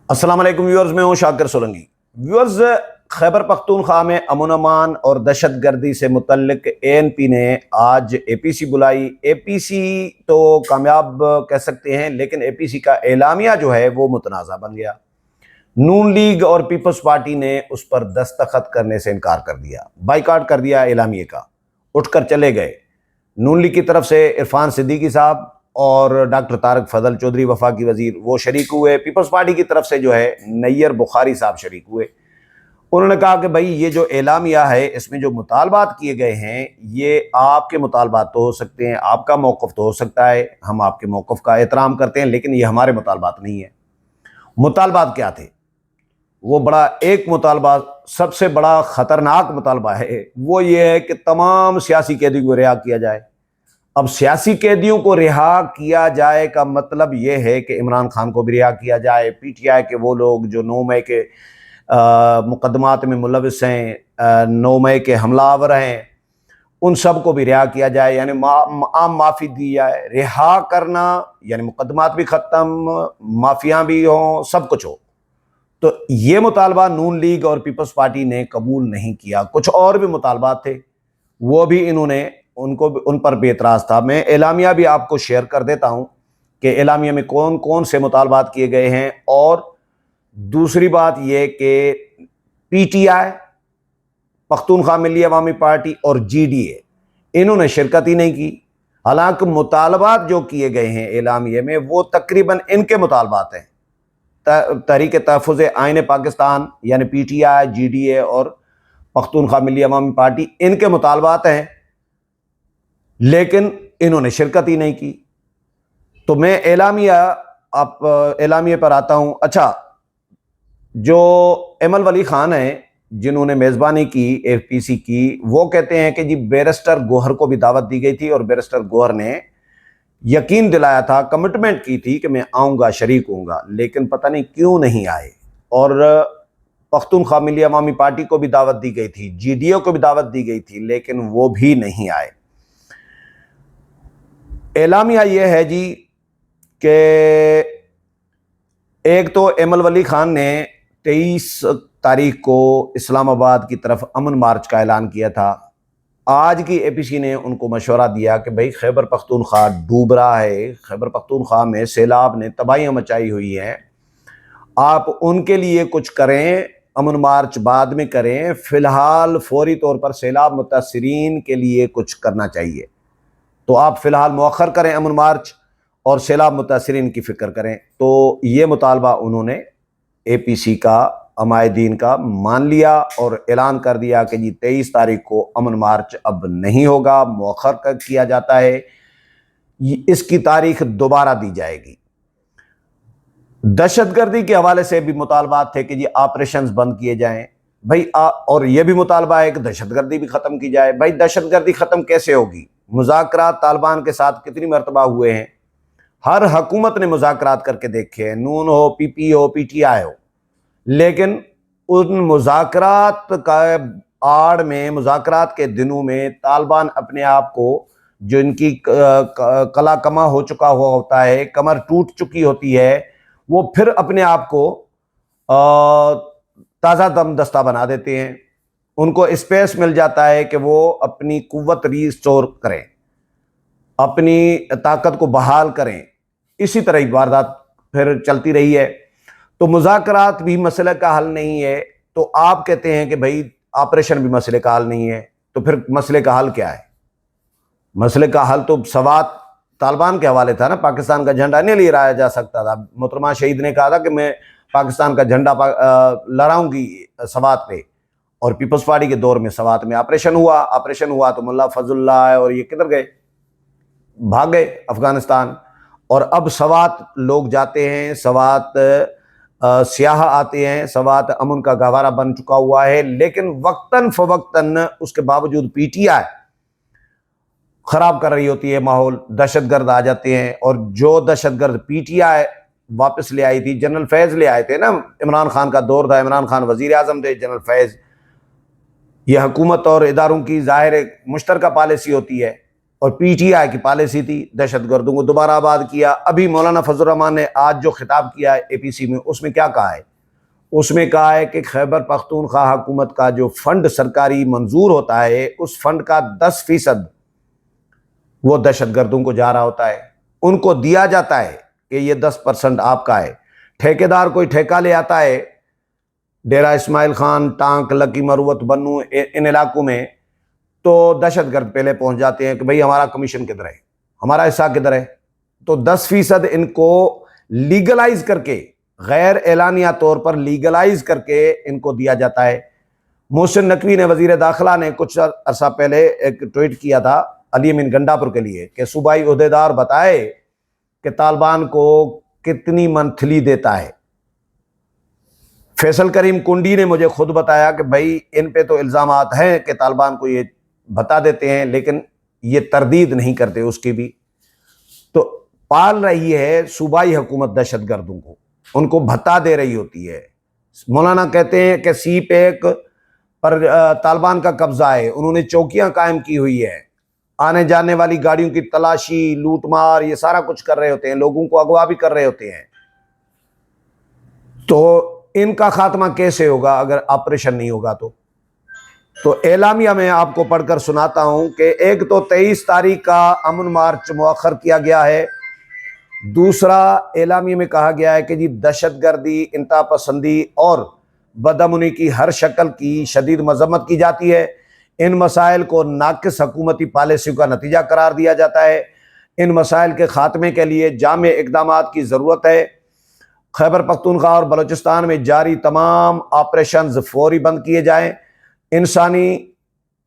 السلام علیکم ویورز، میں ہوں شاکر سولنگی۔ ویورز، خیبر پختونخوا میں امن امان اور دہشت گردی سے متعلق ANP نے آج APC بلائی۔ APC تو کامیاب کہہ سکتے ہیں، لیکن APC کا اعلامیہ جو ہے وہ متنازع بن گیا۔ نون لیگ اور پیپلز پارٹی نے اس پر دستخط کرنے سے انکار کر دیا، بائیکاٹ کر دیا اعلامیے کا، اٹھ کر چلے گئے۔ نون لیگ کی طرف سے عرفان صدیقی صاحب اور ڈاکٹر طارق فضل چودھری وفاقی وزیر وہ شریک ہوئے۔ پیپلز پارٹی کی طرف سے جو ہے نیر بخاری صاحب شریک ہوئے۔ انہوں نے کہا کہ بھائی یہ جو اعلامیہ ہے اس میں جو مطالبات کیے گئے ہیں یہ آپ کے مطالبات تو ہو سکتے ہیں، آپ کا موقف تو ہو سکتا ہے، ہم آپ کے موقف کا احترام کرتے ہیں، لیکن یہ ہمارے مطالبات نہیں ہیں۔ مطالبات کیا تھے؟ وہ بڑا ایک مطالبہ، سب سے بڑا خطرناک مطالبہ ہے، وہ یہ ہے کہ تمام سیاسی قیدیوں کو رہا کیا جائے۔ اب سیاسی قیدیوں کو رہا کیا جائے کا مطلب یہ ہے کہ عمران خان کو بھی رہا کیا جائے، PTI کے وہ لوگ جو 9 مئی کے مقدمات میں ملوث ہیں، 9 مئی کے حملہ آور ہیں، ان سب کو بھی رہا کیا جائے، یعنی عام معافی دی جائے۔ رہا کرنا یعنی مقدمات بھی ختم، معافیاں بھی ہوں، سب کچھ ہو۔ تو یہ مطالبہ نون لیگ اور پیپلز پارٹی نے قبول نہیں کیا۔ کچھ اور بھی مطالبات تھے، وہ بھی انہوں نے ان پر بھی اعتراض تھا۔ میں اعلامیہ بھی آپ کو شیئر کر دیتا ہوں کہ اعلامیہ میں کون کون سے مطالبات کیے گئے ہیں۔ اور دوسری بات یہ کہ PTI، پختونخوا ملی عوامی پارٹی اور GDA انہوں نے شرکت ہی نہیں کی، حالانکہ مطالبات جو کیے گئے ہیں اعلامیہ میں وہ تقریباً ان کے مطالبات ہیں۔ تحریک تحفظ آئین پاکستان یعنی PTI، GDA اور پختونخوا ملی عوامی پارٹی ان کے مطالبات ہیں، لیکن انہوں نے شرکت ہی نہیں کی۔ تو میں اعلامیہ پر آتا ہوں۔ اچھا، جو ایمل ولی خان ہیں جنہوں نے میزبانی کی APC کی، وہ کہتے ہیں کہ جی بیرسٹر گوہر کو بھی دعوت دی گئی تھی اور بیرسٹر گوہر نے یقین دلایا تھا، کمٹمنٹ کی تھی کہ میں آؤں گا، شریک ہوں گا، لیکن پتہ نہیں کیوں نہیں آئے۔ اور پختونخوا ملی عوامی پارٹی کو بھی دعوت دی گئی تھی، GDA کو بھی دعوت دی گئی تھی، لیکن وہ بھی نہیں آئے۔ اعلامیہ یہ ہے جی کہ ایک تو ایمل ولی خان نے 23 تاریخ کو اسلام آباد کی طرف امن مارچ کا اعلان کیا تھا۔ آج کی APC نے ان کو مشورہ دیا کہ بھائی خیبر پختونخوا ڈوب رہا ہے، خیبر پختونخوا میں سیلاب نے تباہیاں مچائی ہوئی ہیں، آپ ان کے لیے کچھ کریں، امن مارچ بعد میں کریں، فی الحال فوری طور پر سیلاب متاثرین کے لیے کچھ کرنا چاہیے۔ تو آپ فی الحال مؤخر کریں امن مارچ اور سیلاب متاثرین کی فکر کریں۔ تو یہ مطالبہ انہوں نے APC کا، عمائدین کا مان لیا اور اعلان کر دیا کہ جی 23 تاریخ کو امن مارچ اب نہیں ہوگا، مؤخر کیا جاتا ہے، اس کی تاریخ دوبارہ دی جائے گی۔ دہشت گردی کے حوالے سے بھی مطالبات تھے کہ جی آپریشنز بند کیے جائیں بھائی، اور یہ بھی مطالبہ ہے کہ دہشت گردی بھی ختم کی جائے۔ بھائی دہشت گردی ختم کیسے ہوگی؟ مذاکرات طالبان کے ساتھ کتنی مرتبہ ہوئے ہیں، ہر حکومت نے مذاکرات کر کے دیکھے ہیں، نون ہو، PP ہو، PTI ہو، لیکن ان مذاکرات کا آڑ میں، مذاکرات کے دنوں میں طالبان اپنے آپ کو، جو ان کی کلا کما ہو چکا ہوا ہوتا ہے، کمر ٹوٹ چکی ہوتی ہے، وہ پھر اپنے آپ کو تازہ دم دستہ بنا دیتے ہیں۔ ان کو اسپیس مل جاتا ہے کہ وہ اپنی قوت ریسٹور کریں، اپنی طاقت کو بحال کریں۔ اسی طرح واردات پھر چلتی رہی ہے۔ تو مذاکرات بھی مسئلہ کا حل نہیں ہے، تو آپ کہتے ہیں کہ بھائی آپریشن بھی مسئلے کا حل نہیں ہے، تو پھر مسئلے کا حل کیا ہے؟ مسئلے کا حل تو سوات طالبان کے حوالے تھا نا، پاکستان کا جھنڈا نہیں لہرایا جا سکتا تھا۔ محترمہ شہید نے کہا تھا کہ میں پاکستان کا جھنڈا لہراؤں گی سوات پہ، اور پیپلز پارٹی کے دور میں سوات میں آپریشن ہوا تو ملا فضل اللہ اور یہ کدھر گئے؟ بھاگ گئے افغانستان۔ اور اب سوات لوگ جاتے ہیں، سوات سیاح آتے ہیں، سوات امن کا گہوارہ بن چکا ہوا ہے، لیکن وقتاً فوقتاً اس کے باوجود PTI خراب کر رہی ہوتی ہے ماحول، دہشت گرد آ جاتے ہیں۔ اور جو دہشت گرد PTI واپس لے آئی تھی، جنرل فیض لے آئے تھے نا، عمران خان کا دور تھا، عمران خان وزیر اعظم تھے، جنرل فیض، یہ حکومت اور اداروں کی ظاہر مشترکہ پالیسی ہوتی ہے اور پی ٹی آئی کی پالیسی تھی دہشت گردوں کو دوبارہ آباد کیا۔ ابھی مولانا فضل الرحمان نے آج جو خطاب کیا ہے اے پی سی میں، اس میں کیا کہا ہے؟ اس میں کہا ہے کہ خیبر پختونخوا حکومت کا جو فنڈ سرکاری منظور ہوتا ہے، اس فنڈ کا 10% وہ دہشت گردوں کو جا رہا ہوتا ہے، ان کو دیا جاتا ہے کہ یہ 10% آپ کا ہے۔ ٹھیکیدار کوئی ٹھیکہ لے آتا ہے ڈیرہ اسماعیل خان، ٹانک، لکی مروت، بنو، ان علاقوں میں، تو دہشت گرد پہلے پہنچ جاتے ہیں کہ بھئی ہمارا کمیشن کدھر ہے، ہمارا حصہ کدھر ہے۔ تو 10% ان کو لیگلائز کر کے، غیر اعلانیہ طور پر لیگلائز کر کے ان کو دیا جاتا ہے۔ محسن نقوی نے، وزیر داخلہ نے، کچھ عرصہ پہلے ایک ٹویٹ کیا تھا علی امین گنڈا پور کے لیے کہ صوبائی عہدیدار بتائے کہ طالبان کو کتنی منتھلی دیتا ہے۔ فیصل کریم کنڈی نے مجھے خود بتایا کہ بھائی ان پہ تو الزامات ہیں کہ طالبان کو یہ بتا دیتے ہیں، لیکن یہ تردید نہیں کرتے اس کی بھی۔ تو پال رہی ہے صوبائی حکومت دہشت گردوں کو، ان کو بھتا دے رہی ہوتی ہے۔ مولانا کہتے ہیں کہ سی پیک پر طالبان کا قبضہ ہے، انہوں نے چوکیاں قائم کی ہوئی ہے، آنے جانے والی گاڑیوں کی تلاشی، لوٹ مار، یہ سارا کچھ کر رہے ہوتے ہیں، لوگوں کو اغوا بھی کر رہے ہوتے ہیں۔ تو ان کا خاتمہ کیسے ہوگا اگر آپریشن نہیں ہوگا؟ تو اعلامیہ میں آپ کو پڑھ کر سناتا ہوں کہ ایک تو 23 تاریخ کا امن مارچ مؤخر کیا گیا ہے، دوسرا اعلامیہ میں کہا گیا ہے کہ جی دہشت گردی، انتہا پسندی اور بدامنی کی ہر شکل کی شدید مذمت کی جاتی ہے۔ ان مسائل کو ناقص حکومتی پالیسیوں کا نتیجہ قرار دیا جاتا ہے۔ ان مسائل کے خاتمے کے لیے جامع اقدامات کی ضرورت ہے۔ خیبر پختونخوا اور بلوچستان میں جاری تمام آپریشنز فوری بند کیے جائیں۔ انسانی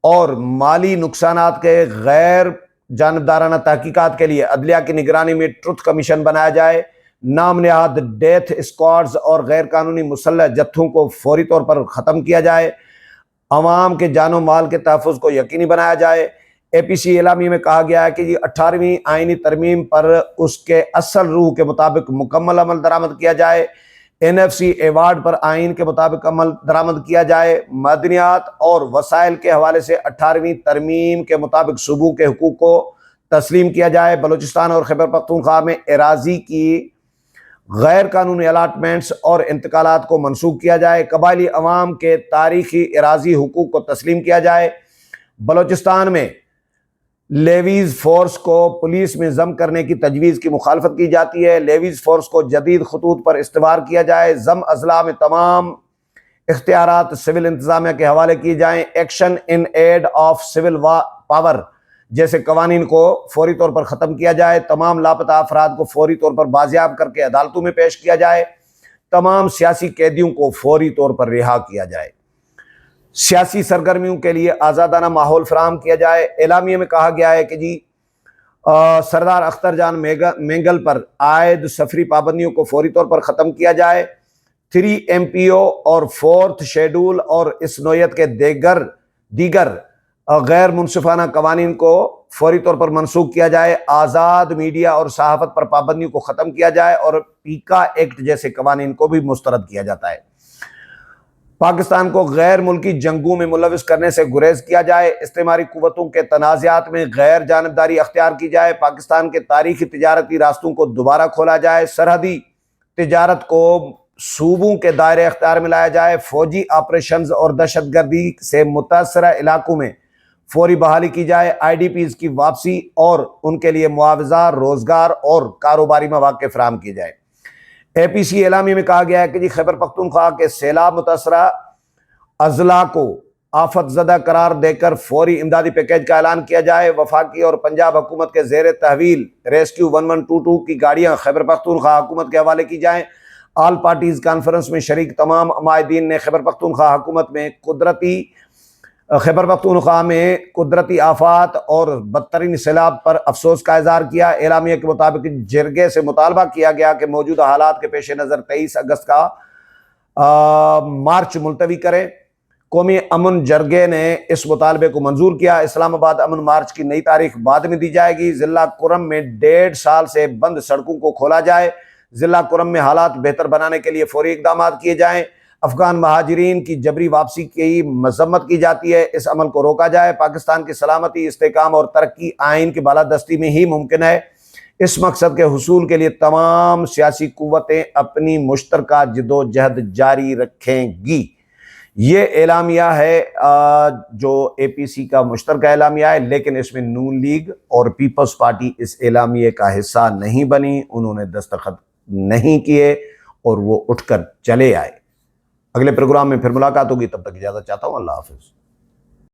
اور مالی نقصانات کے غیر جانبدارانہ تحقیقات کے لیے عدلیہ کی نگرانی میں ٹروتھ کمیشن بنایا جائے۔ نام نہاد ڈیتھ اسکواڈز اور غیر قانونی مسلح جتھوں کو فوری طور پر ختم کیا جائے۔ عوام کے جان و مال کے تحفظ کو یقینی بنایا جائے۔ اے پی سی اعلامیہ میں کہا گیا ہے کہ یہ 18ویں آئینی ترمیم پر اس کے اصل روح کے مطابق مکمل عمل درآمد کیا جائے۔ این ایف سی ایوارڈ پر آئین کے مطابق عمل درآمد کیا جائے۔ معدنیات اور وسائل کے حوالے سے 18ویں ترمیم کے مطابق صوبوں کے حقوق کو تسلیم کیا جائے۔ بلوچستان اور خیبر پختونخوا میں اراضی کی غیر قانونی الاٹمنٹس اور انتقالات کو منسوخ کیا جائے۔ قبائلی عوام کے تاریخی اراضی حقوق کو تسلیم کیا جائے۔ بلوچستان میں لیویز فورس کو پولیس میں ضم کرنے کی تجویز کی مخالفت کی جاتی ہے۔ لیویز فورس کو جدید خطوط پر استوار کیا جائے۔ ضم اضلاع میں تمام اختیارات سول انتظامیہ کے حوالے کیے جائیں۔ Action in aid of civil power جیسے قوانین کو فوری طور پر ختم کیا جائے۔ تمام لاپتہ افراد کو فوری طور پر بازیاب کر کے عدالتوں میں پیش کیا جائے۔ تمام سیاسی قیدیوں کو فوری طور پر رہا کیا جائے۔ سیاسی سرگرمیوں کے لیے آزادانہ ماحول فراہم کیا جائے۔ اعلامیہ میں کہا گیا ہے کہ جی سردار اختر جان مینگل پر عائد سفری پابندیوں کو فوری طور پر ختم کیا جائے۔ 3 MPO اور 4th شیڈول اور اس نوعیت کے دیگر غیر منصفانہ قوانین کو فوری طور پر منسوخ کیا جائے۔ آزاد میڈیا اور صحافت پر پابندیوں کو ختم کیا جائے اور پیکا ایکٹ جیسے قوانین کو بھی مسترد کیا جاتا ہے۔ پاکستان کو غیر ملکی جنگوں میں ملوث کرنے سے گریز کیا جائے۔ استعماری قوتوں کے تنازعات میں غیر جانبداری اختیار کی جائے۔ پاکستان کے تاریخی تجارتی راستوں کو دوبارہ کھولا جائے۔ سرحدی تجارت کو صوبوں کے دائرے اختیار میں لایا جائے۔ فوجی آپریشنز اور دہشت گردی سے متاثرہ علاقوں میں فوری بحالی کی جائے۔ IDPs کی واپسی اور ان کے لیے معاوضہ، روزگار اور کاروباری مواقع فراہم کیے جائے۔ اے پی سی اعلامیہ میں کہا گیا ہے کہ جی خیبر پختونخوا کے سیلاب متاثرہ اضلاع کو آفت زدہ قرار دے کر فوری امدادی پیکیج کا اعلان کیا جائے۔ وفاقی اور پنجاب حکومت کے زیر تحویل ریسکیو 1122 کی گاڑیاں خیبر پختونخوا حکومت کے حوالے کی جائیں۔ آل پارٹیز کانفرنس میں شریک تمام معاہدین نے خیبر پختونخوا حکومت میں قدرتی آفات اور بدترین سیلاب پر افسوس کا اظہار کیا۔ اعلامیہ کے مطابق جرگے سے مطالبہ کیا گیا کہ موجودہ حالات کے پیش نظر 23 اگست کا مارچ ملتوی کریں۔ قومی امن جرگے نے اس مطالبے کو منظور کیا۔ اسلام آباد امن مارچ کی نئی تاریخ بعد میں دی جائے گی۔ ضلع کرم میں 1.5 سال سے بند سڑکوں کو کھولا جائے۔ ضلع کرم میں حالات بہتر بنانے کے لیے فوری اقدامات کیے جائیں۔ افغان مہاجرین کی جبری واپسی کی مذمت کی جاتی ہے، اس عمل کو روکا جائے۔ پاکستان کی سلامتی، استحکام اور ترقی آئین کی بالادستی میں ہی ممکن ہے۔ اس مقصد کے حصول کے لیے تمام سیاسی قوتیں اپنی مشترکہ جدوجہد جاری رکھیں گی۔ یہ اعلامیہ ہے جو اے پی سی کا مشترکہ اعلامیہ ہے، لیکن اس میں نون لیگ اور پیپلز پارٹی اس اعلامیے کا حصہ نہیں بنی، انہوں نے دستخط نہیں کیے اور وہ اٹھ کر چلے آئے۔ اگلے پروگرام میں پھر ملاقات ہوگی، تب تک اجازت چاہتا ہوں، اللہ حافظ۔